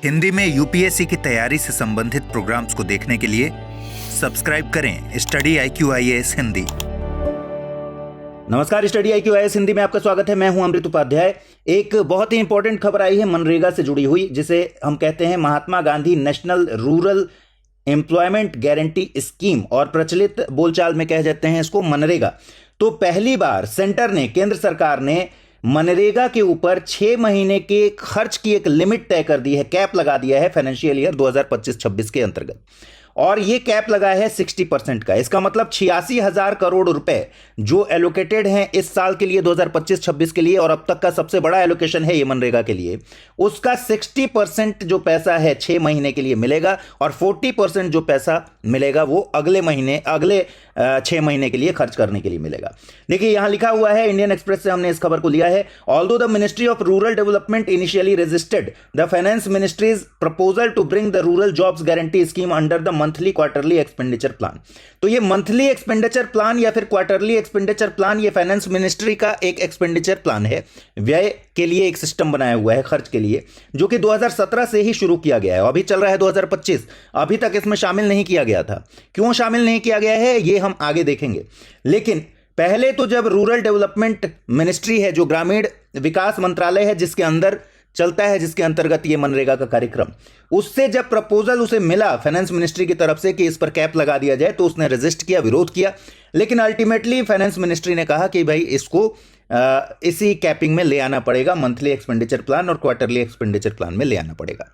हिंदी में यूपीएससी की तैयारी से संबंधित प्रोग्राम्स को देखने के लिए सब्सक्राइब करें स्टडी IQ IAS हिंदी। नमस्कार, स्टडी IQ IAS हिंदी में आपका स्वागत है। मैं हूं अमृत उपाध्याय। एक बहुत ही इंपॉर्टेंट खबर आई है मनरेगा से जुड़ी हुई, जिसे हम कहते हैं Mahatma Gandhi national rural employment guarantee scheme, और प्रचलित बोलचाल में कह जाते हैं इसको मनरेगा। तो पहली बार सेंटर ने, केंद्र सरकार ने मनरेगा के ऊपर 6 महीने के खर्च की एक लिमिट तय कर दी है, कैप लगा दिया है फाइनेंशियल ईयर 2025-26 के अंतर्गत। और ये कैप लगा है 60% का। इसका मतलब 86,000 करोड़ रुपए जो एलोकेटेड हैं इस साल के लिए 2025-26 के लिए, और अब तक का सबसे बड़ा एलोकेशन है ये मनरेगा के लिए, उसका 60% जो पैसा है 6 महीने के लिए मिलेगा, और 40% जो पैसा मिलेगा वो अगले 6 महीने के लिए खर्च करने के लिए मिलेगा। देखिए यहां लिखा हुआ है, इंडियन एक्सप्रेस से हमने इस खबर को लिया है। Although the ministry of rural development initially resisted the finance ministry's proposal to bring the rural jobs guarantee scheme under the monthly quarterly expenditure plan. तो ये मंथली एक्सपेंडिचर प्लान या फिर क्वार्टरली एक्सपेंडिचर प्लान, ये finance ministry का एक expenditure plan है, व्यय के लिए एक सिस्टम बनाया हुआ है खर्च के लिए, जो कि 2017 से ही शुरू किया गया है। अभी चल रहा है 2025, अभी तक इसमें शामिल नहीं किया गया था। क्यों शामिल नहीं किया गया है ये हम आगे देखेंगे। लेकिन पहले तो जब रूरल डेवलपमेंट मिनिस्ट्री है, जो ग्रामीण विकास मंत्रालय है जिसके अंदर चलता है, जिसके अंतर्गत ये मनरेगा का कार्यक्रम, उससे जब प्रपोजल उसे मिला फाइनेंस मिनिस्ट्री की तरफ से कि इस पर कैप लगा दिया जाए, तो उसने रेजिस्ट किया, विरोध किया। लेकिन अल्टीमेटली फाइनेंस मिनिस्ट्री ने कहा कि भाई इसको इसी कैपिंग में ले आना पड़ेगा, मंथली एक्सपेंडिचर प्लान और क्वार्टरली एक्सपेंडिचर प्लान में ले आना पड़ेगा।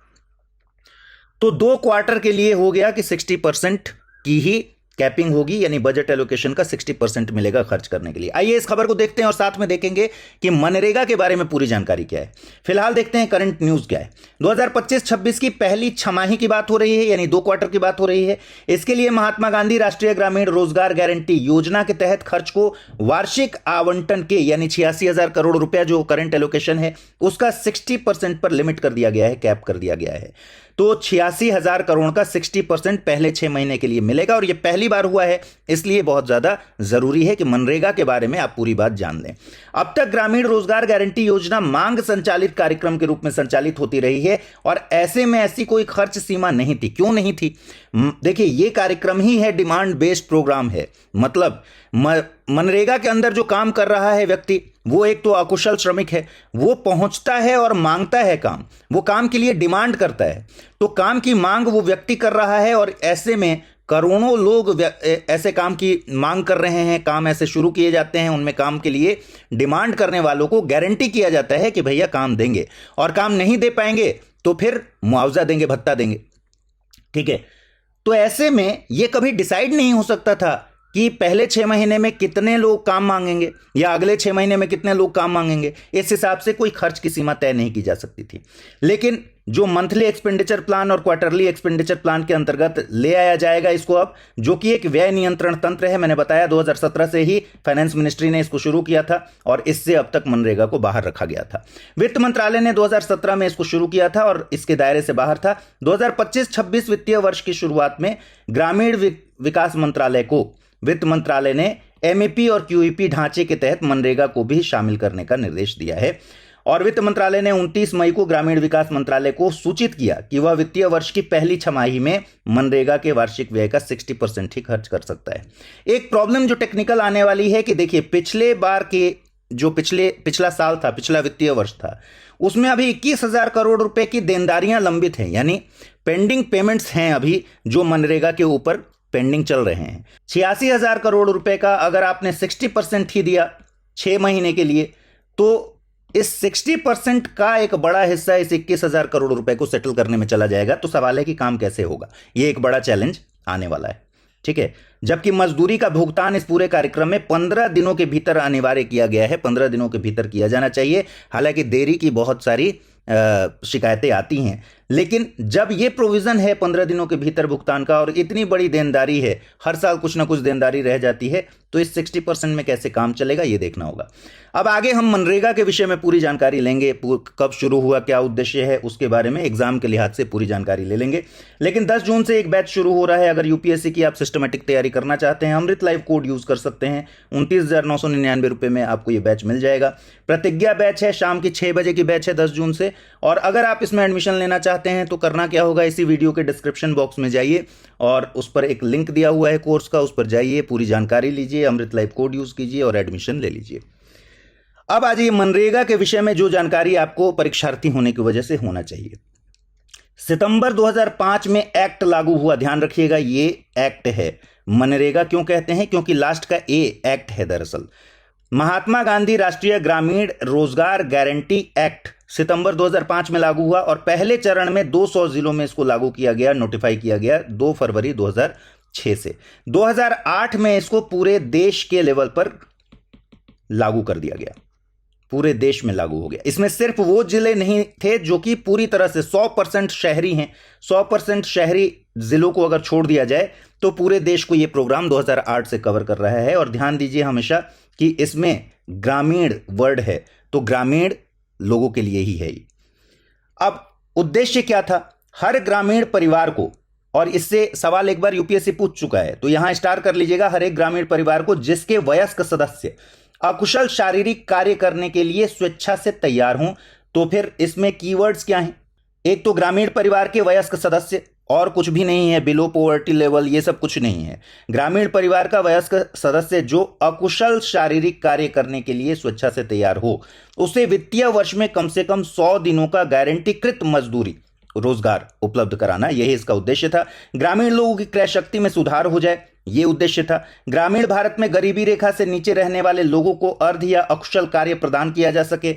तो 2 क्वार्टर के लिए हो गया कि 60% की ही कैपिंग होगी, यानी बजट एलोकेशन का 60% मिलेगा खर्च करने के लिए। आइए इस खबर को देखते हैं और साथ में देखेंगे कि मनरेगा के बारे में पूरी जानकारी क्या है। फिलहाल देखते हैं करंट न्यूज क्या है। 2025-26 की पहली छमाही की बात हो रही है, यानी 2 क्वार्टर की बात हो रही है। इसके लिए महात्मा गांधी राष्ट्रीय ग्रामीण रोजगार गारंटी योजना के तहत खर्च को वार्षिक आवंटन के, यानी 86,000 करोड़ रुपया जो करंट एलोकेशन है, उसका 60% पर लिमिट कर दिया गया है, कैप कर दिया गया है। तो 86,000 करोड़ का 60% पहले 6 महीने के लिए मिलेगा, और यह पहली बार हुआ है, इसलिए बहुत ज्यादा जरूरी है कि मनरेगा के बारे में आप पूरी बात जान लें। अब तक ग्रामीण रोजगार गारंटी योजना मांग संचालित कार्यक्रम के रूप में संचालित होती रही है, और ऐसे में ऐसी कोई खर्च सीमा नहीं थी। क्यों नहीं थी? देखिए, यह कार्यक्रम ही है, डिमांड बेस्ड प्रोग्राम है। मतलब मनरेगा के अंदर जो काम कर रहा है व्यक्ति, वो एक तो अकुशल श्रमिक है, वो पहुंचता है और मांगता है काम, वो काम के लिए डिमांड करता है। तो काम की मांग वो व्यक्ति कर रहा है, और ऐसे में करोड़ों लोग ऐसे काम की मांग कर रहे हैं, काम ऐसे शुरू किए जाते हैं, उनमें काम के लिए डिमांड करने वालों को गारंटी किया जाता है कि भैया काम देंगे, और काम नहीं दे पाएंगे तो फिर मुआवजा देंगे, भत्ता देंगे। ठीक है, तो ऐसे में यह कभी डिसाइड नहीं हो सकता था कि पहले 6 महीने में कितने लोग काम मांगेंगे या अगले 6 महीने में कितने लोग काम मांगेंगे। इस हिसाब से कोई खर्च की सीमा तय नहीं की जा सकती थी। लेकिन जो मंथली एक्सपेंडिचर प्लान और क्वार्टरली एक्सपेंडिचर प्लान के अंतर्गत ले आया जाएगा इसको अब, जो कि एक व्यय नियंत्रण तंत्र है। मैंने बताया 2017 से ही फाइनेंस मिनिस्ट्री ने इसको शुरू किया था, और इससे अब तक मनरेगा को बाहर रखा गया था। वित्त मंत्रालय ने 2017 में इसको शुरू किया था और इसके दायरे से बाहर था। 2025-26 वित्तीय वर्ष की शुरुआत में ग्रामीण विकास मंत्रालय को वित्त मंत्रालय ने MEP और QEP ढांचे के तहत मनरेगा को भी शामिल करने का निर्देश दिया है। और वित्त मंत्रालय ने 29 मई को ग्रामीण विकास मंत्रालय को सूचित किया कि वह वित्तीय वर्ष की पहली छमाही में मनरेगा के वार्षिक व्यय का 60% ही खर्च कर सकता है। एक प्रॉब्लम जो टेक्निकल आने वाली है कि देखिए, पिछले बार के जो पिछला साल था, पिछला वित्तीय वर्ष था, उसमें अभी 21,000 करोड़ रुपए की देनदारियां लंबित हैं, यानी पेंडिंग पेमेंट्स हैं अभी जो मनरेगा के ऊपर पेंडिंग चल रहे हैं। 86,000 करोड़ रुपए का अगर आपने 60% ही दिया 6 महीने के लिए, तो इस 60% का एक बड़ा हिस्सा इस 21,000 करोड़ रुपए को सेटल करने में चला जाएगा। तो सवाल है कि काम कैसे होगा, ये एक बड़ा चैलेंज आने वाला है। ठीक है, जबकि मजदूरी का भुगतान इस पूरे कार्यक्रम में 15 दिनों के भीतर अनिवार्य किया गया है, 15 दिनों के भीतर किया जाना चाहिए। हालांकि देरी की बहुत सारी शिकायतें आती हैं, लेकिन जब ये प्रोविजन है 15 दिनों के भीतर भुगतान का, और इतनी बड़ी देनदारी है, हर साल कुछ ना कुछ देनदारी रह जाती है, तो इस 60% में कैसे काम चलेगा ये देखना होगा। अब आगे हम मनरेगा के विषय में पूरी जानकारी लेंगे, कब शुरू हुआ, क्या उद्देश्य है, उसके बारे में एग्जाम के लिहाज से पूरी जानकारी ले लेंगे। लेकिन 10 जून से एक बैच शुरू हो रहा है। अगर यूपीएससी की आप सिस्टमेटिक तैयारी करना चाहते हैं, अमृत लाइव कोड यूज कर सकते हैं। 29,999 रुपये में आपको ये बैच मिल जाएगा। प्रतिज्ञा बैच है, शाम की 6 बजे की बैच है 10 जून से। और अगर आप इसमें एडमिशन लेना चाहते चाहते हैं तो करना क्या होगा, इसी वीडियो के डिस्क्रिप्शन बॉक्स में जाइए और उस पर एक लिंक दिया हुआ है कोर्स का, उस पर जाइए, पूरी जानकारी लीजिए, अमृत लाइफ कोड यूज कीजिए और एडमिशन ले लीजिए। अब आ जाइए मनरेगा के विषय में, जो जानकारी आपको परीक्षार्थी होने की वजह से होना चाहिए। सितंबर 2005 में एक्ट लागू हुआ, ध्यान रखिएगा ये एक्ट है। मनरेगा क्यों कहते हैं, क्योंकि लास्ट का ए एक्ट है दरअसल। महात्मा गांधी राष्ट्रीय ग्रामीण रोजगार गारंटी एक्ट सितंबर 2005 में लागू हुआ और पहले चरण में 200 जिलों में इसको लागू किया गया, नोटिफाई किया गया 2 फरवरी 2006 से। 2008 में इसको पूरे देश के लेवल पर लागू कर दिया गया, पूरे देश में लागू हो गया। इसमें सिर्फ वो जिले नहीं थे जो कि पूरी तरह से 100% शहरी हैं। 100% शहरी जिलों को अगर छोड़ दिया जाए तो पूरे देश को ये प्रोग्राम 2008 से कवर कर रहा है। और ध्यान दीजिए हमेशा कि इसमें ग्रामीण वर्ड है, तो ग्रामीण लोगों के लिए ही है ये। अब उद्देश्य क्या था, हर ग्रामीण परिवार को, और इससे सवाल एक बार यूपीएससी पूछ चुका है तो यहां स्टार कर लीजिएगा, हर एक ग्रामीण परिवार को जिसके वयस्क सदस्य अकुशल शारीरिक कार्य करने के लिए स्वेच्छा से तैयार हों। तो फिर इसमें कीवर्ड्स क्या हैं, एक तो ग्रामीण परिवार के वयस्क सदस्य, और कुछ भी नहीं है, बिलो पॉवर्टी लेवल ये सब कुछ नहीं है। ग्रामीण परिवार का वयस्क सदस्य जो अकुशल शारीरिक कार्य करने के लिए स्वेच्छा से तैयार हो, उसे वित्तीय वर्ष में कम से कम 100 दिनों का गारंटीकृत मजदूरी रोजगार उपलब्ध कराना, यही इसका उद्देश्य था। ग्रामीण लोगों की क्रय शक्ति में सुधार हो जाए, ये उद्देश्य था। ग्रामीण भारत में गरीबी रेखा से नीचे रहने वाले लोगों को अर्ध या अकुशल कार्य प्रदान किया जा सके।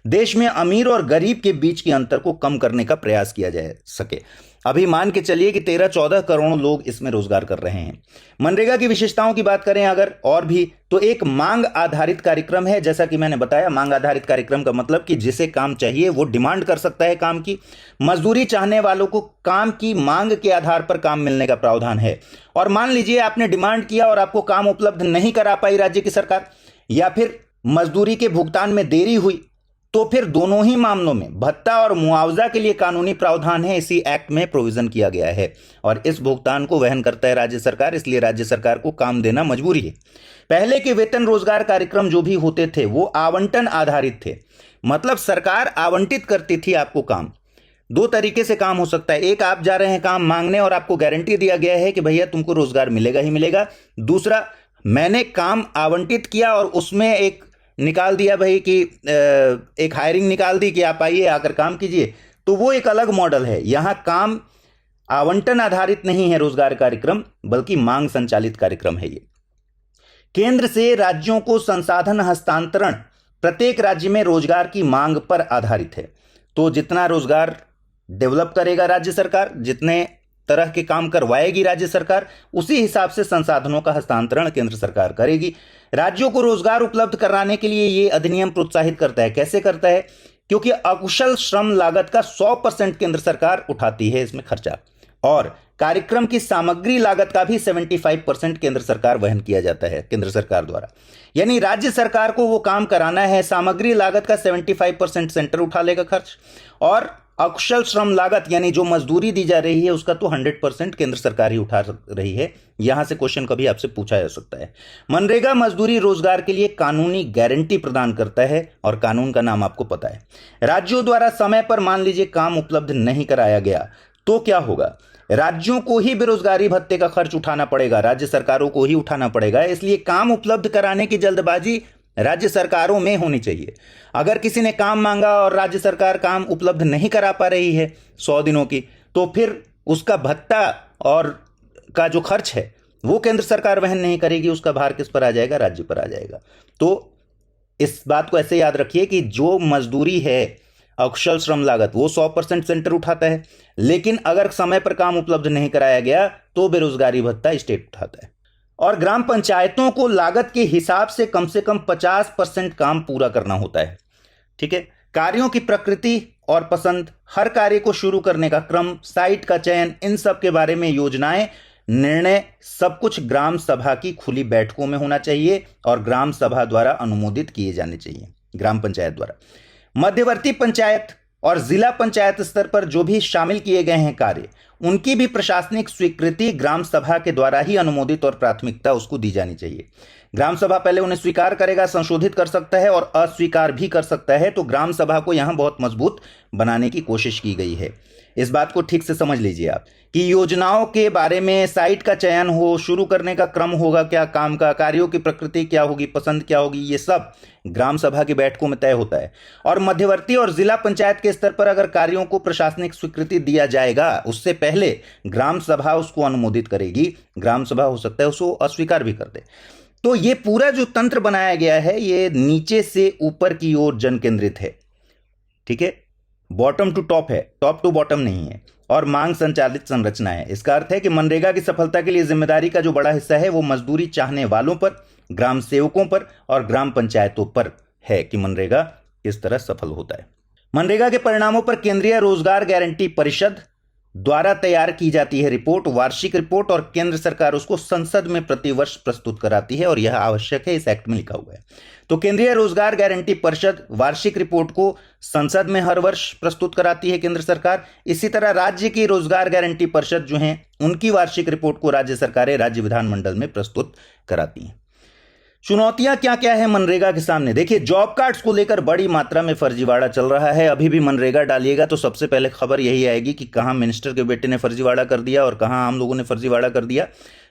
देश में अमीर और गरीब के बीच के अंतर को कम करने का प्रयास किया जा सके। अभी मान के चलिए कि 13-14 करोड़ लोग इसमें रोजगार कर रहे हैं। मनरेगा की विशेषताओं की बात करें अगर और भी, तो एक मांग आधारित कार्यक्रम है। जैसा कि मैंने बताया, मांग आधारित कार्यक्रम का मतलब कि जिसे काम चाहिए वो डिमांड कर सकता है काम की। मजदूरी चाहने वालों को काम की मांग के आधार पर काम मिलने का प्रावधान है। और मान लीजिए आपने डिमांड किया और आपको काम उपलब्ध नहीं करा पाई राज्य की सरकार, या फिर मजदूरी के भुगतान में देरी हुई, तो फिर दोनों ही मामलों में भत्ता और मुआवजा के लिए कानूनी प्रावधान है, इसी एक्ट में प्रोविजन किया गया है। और इस भुगतान को वहन करता है राज्य सरकार, इसलिए राज्य सरकार को काम देना मजबूरी है। पहले के वेतन रोजगार कार्यक्रम जो भी होते थे वो आवंटन आधारित थे, मतलब सरकार आवंटित करती थी आपको काम। 2 तरीके से काम हो सकता है, एक आप जा रहे हैं काम मांगने और आपको गारंटी दिया गया है कि भैया तुमको रोजगार मिलेगा ही मिलेगा। दूसरा, मैंने काम आवंटित किया और उसमें एक निकाल दिया भाई कि एक हायरिंग निकाल दी कि आप आइए आकर काम कीजिए, तो वो एक अलग मॉडल है। यहां काम आवंटन आधारित नहीं है रोजगार कार्यक्रम, बल्कि मांग संचालित कार्यक्रम है ये। केंद्र से राज्यों को संसाधन हस्तांतरण प्रत्येक राज्य में रोजगार की मांग पर आधारित है। तो जितना रोजगार डेवलप करेगा राज्य सरकार, जितने तरह के काम करवाएगी राज्य सरकार, उसी हिसाब से संसाधनों का हस्तांतरण केंद्र सरकार करेगी। राज्यों को रोजगार उपलब्ध कराने के लिए यह अधिनियम प्रोत्साहित करता है। कैसे करता है, क्योंकि अकुशल श्रम लागत का 100% केंद्र सरकार उठाती है इसमें खर्चा, और कार्यक्रम की सामग्री लागत का भी 75% केंद्र सरकार वहन किया जाता है केंद्र सरकार द्वारा। यानी राज्य सरकार को वो काम कराना है, सामग्री लागत का 75% सेंटर उठा लेगा खर्च, और अकुशल श्रम लागत यानी जो मजदूरी दी जा रही है उसका तो 100% केंद्र सरकार ही उठा रही है। यहां से क्वेश्चन कभी आपसे पूछा जा सकता है। मनरेगा मजदूरी रोजगार के लिए कानूनी गारंटी प्रदान करता है, और कानून का नाम आपको पता है। राज्यों द्वारा समय पर मान लीजिए काम उपलब्ध नहीं कराया गया तो क्या होगा, राज्यों को ही बेरोजगारी भत्ते का खर्च उठाना पड़ेगा, राज्य सरकारों को ही उठाना पड़ेगा। इसलिए काम उपलब्ध कराने की जल्दबाजी राज्य सरकारों में होनी चाहिए। अगर किसी ने काम मांगा और राज्य सरकार काम उपलब्ध नहीं करा पा रही है 100 दिनों की, तो फिर उसका भत्ता और का जो खर्च है वो केंद्र सरकार वहन नहीं करेगी, उसका भार किस पर आ जाएगा, राज्य पर आ जाएगा। तो इस बात को ऐसे याद रखिए कि जो मजदूरी है अकुशल श्रम लागत वो 100% सेंटर उठाता है, लेकिन अगर समय पर काम उपलब्ध नहीं कराया गया तो बेरोजगारी भत्ता स्टेट उठाता है। और ग्राम पंचायतों को लागत के हिसाब से कम 50% काम पूरा करना होता है। ठीक है, कार्यों की प्रकृति और पसंद, हर कार्य को शुरू करने का क्रम, साइट का चयन, इन सब के बारे में योजनाएं, निर्णय सब कुछ ग्राम सभा की खुली बैठकों में होना चाहिए और ग्राम सभा द्वारा अनुमोदित किए जाने चाहिए, ग्राम पंचायत द्वारा। मध्यवर्ती पंचायत और जिला पंचायत स्तर पर जो भी शामिल किए गए हैं कार्य, उनकी भी प्रशासनिक स्वीकृति ग्राम सभा के द्वारा ही अनुमोदित और प्राथमिकता उसको दी जानी चाहिए। ग्राम सभा पहले उन्हें स्वीकार करेगा, संशोधित कर सकता है और अस्वीकार भी कर सकता है। तो ग्राम सभा को यहां बहुत मजबूत बनाने की कोशिश की गई है। इस बात को ठीक से समझ लीजिए आप कि योजनाओं के बारे में साइट का चयन हो, शुरू करने का क्रम होगा क्या, काम का कार्यों की प्रकृति क्या होगी, पसंद क्या होगी, ये सब ग्राम सभा की बैठकों में तय होता है। और मध्यवर्ती और जिला पंचायत के स्तर पर अगर कार्यों को प्रशासनिक स्वीकृति दिया जाएगा, उससे पहले ग्राम सभा उसको अनुमोदित करेगी। ग्राम सभा हो सकता है उसको अस्वीकार भी कर दे। तो ये पूरा जो तंत्र बनाया गया है ये नीचे से ऊपर की ओर जन केंद्रित है, ठीक है, बॉटम टू टॉप है, टॉप टू बॉटम नहीं है, और मांग संचालित संरचना है। इसका अर्थ है कि मनरेगा की सफलता के लिए जिम्मेदारी का जो बड़ा हिस्सा है वो मजदूरी चाहने वालों पर, ग्राम सेवकों पर और ग्राम पंचायतों पर है कि मनरेगा किस तरह सफल होता है। मनरेगा के परिणामों पर केंद्रीय रोजगार गारंटी परिषद द्वारा तैयार की जाती है रिपोर्ट, वार्षिक रिपोर्ट, और केंद्र सरकार उसको संसद में प्रतिवर्ष प्रस्तुत कराती है और यह आवश्यक है, इस एक्ट में लिखा हुआ है। तो केंद्रीय रोजगार गारंटी परिषद वार्षिक रिपोर्ट को संसद में हर वर्ष प्रस्तुत कराती है केंद्र सरकार। इसी तरह राज्य की रोजगार गारंटी परिषद जो है उनकी वार्षिक रिपोर्ट को राज्य सरकारें राज्य विधानमंडल में प्रस्तुत कराती हैं। चुनौतियां क्या क्या है मनरेगा के सामने? देखिए, जॉब कार्ड्स को लेकर बड़ी मात्रा में फर्जीवाड़ा चल रहा है। अभी भी मनरेगा डालिएगा तो सबसे पहले खबर यही आएगी कि कहां मिनिस्टर के बेटे ने फर्जीवाड़ा कर दिया और कहां आम लोगों ने फर्जीवाड़ा कर दिया।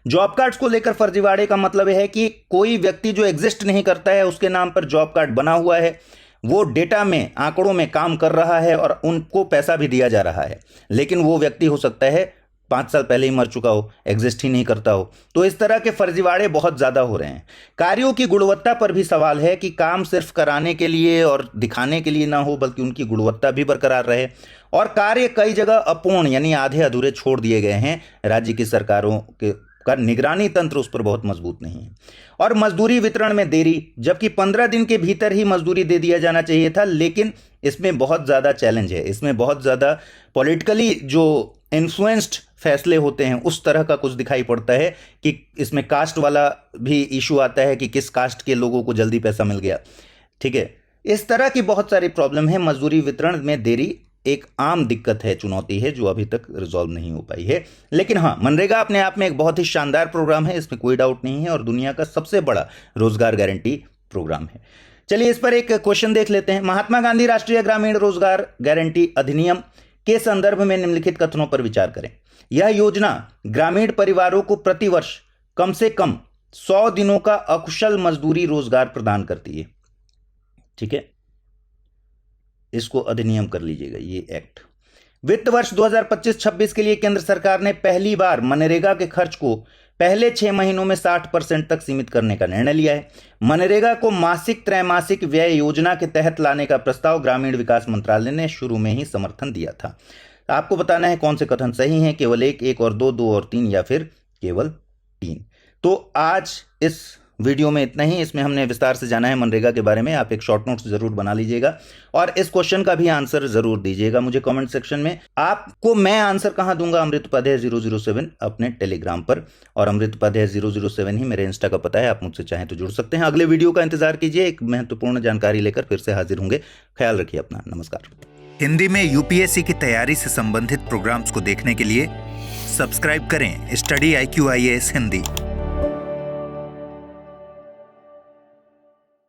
जॉब कार्ड्स को लेकर फर्जीवाड़े का मतलब है कि कोई व्यक्ति जो एग्जिस्ट नहीं करता है उसके नाम पर जॉब कार्ड बना हुआ है, वो डेटा में, आंकड़ों में काम कर रहा है और उनको पैसा भी दिया जा रहा है, लेकिन वो व्यक्ति हो सकता है 5 साल पहले ही मर चुका हो, एग्जिस्ट ही नहीं करता हो। तो इस तरह के फर्जीवाड़े बहुत ज़्यादा हो रहे हैं। कार्यों की गुणवत्ता पर भी सवाल है कि काम सिर्फ कराने के लिए और दिखाने के लिए ना हो, बल्कि उनकी गुणवत्ता भी बरकरार रहे। और कार्य कई जगह अपूर्ण यानी आधे अधूरे छोड़ दिए गए हैं। राज्य की सरकारों के का निगरानी तंत्र उस पर बहुत मजबूत नहीं है। और मजदूरी वितरण में देरी, जबकि 15 दिन के भीतर ही मजदूरी दे दिया जाना चाहिए था, लेकिन इसमें बहुत ज़्यादा चैलेंज है, इसमें बहुत ज़्यादा पॉलिटिकली जो इन्फ्लुएंस्ड फैसले होते हैं उस तरह का कुछ दिखाई पड़ता है कि इसमें कास्ट वाला भी इशू आता है कि किस कास्ट के लोगों को जल्दी पैसा मिल गया, ठीक है। इस तरह की बहुत सारी प्रॉब्लम है। मजदूरी वितरण में देरी एक आम दिक्कत है, चुनौती है जो अभी तक रिजॉल्व नहीं हो पाई है। लेकिन हाँ, मनरेगा अपने आप में एक बहुत ही शानदार प्रोग्राम है, इसमें कोई डाउट नहीं है, और दुनिया का सबसे बड़ा रोजगार गारंटी प्रोग्राम है। चलिए इस पर एक क्वेश्चन देख लेते हैं। महात्मा गांधी राष्ट्रीय ग्रामीण रोजगार गारंटी अधिनियम के संदर्भ में निम्नलिखित कथनों पर विचार करें। यह योजना ग्रामीण परिवारों को प्रतिवर्ष कम से कम 100 दिनों का अकुशल मजदूरी रोजगार प्रदान करती है, ठीक है, इसको अधिनियम कर लीजिएगा, ये एक्ट। वित्त वर्ष 2025-26 के लिए केंद्र सरकार ने पहली बार मनरेगा के खर्च को पहले 6 महीनों में 60% तक सीमित करने का निर्णय लिया है। मनरेगा को मासिक त्रैमासिक व्यय योजना के तहत लाने का प्रस्ताव ग्रामीण विकास मंत्रालय ने शुरू में ही समर्थन दिया था। आपको बताना है कौन से कथन सही हैं, केवल 1, 1 और 2, 2 और 3, या फिर केवल 3। तो आज इस वीडियो में इतना ही। इसमें हमने विस्तार से जाना है मनरेगा के बारे में। आप एक शॉर्ट नोट्स जरूर बना लीजिएगा और इस क्वेश्चन का भी आंसर जरूर दीजिएगा मुझे कमेंट सेक्शन में। आपको मैं आंसर कहां दूंगा? अमृत उपाध्याय 007 अपने टेलीग्राम पर, और अमृत उपाध्याय 007 ही मेरे इंस्टा का पता है। आप मुझसे चाहें तो जुड़ सकते हैं। अगले वीडियो का इंतजार कीजिए, एक महत्वपूर्ण जानकारी लेकर फिर से हाजिर होंगे। ख्याल रखिए अपना। नमस्कार। हिंदी में यूपीएससी की तैयारी से संबंधित प्रोग्राम्स को देखने के लिए सब्सक्राइब करें स्टडी IQ IAS हिंदी।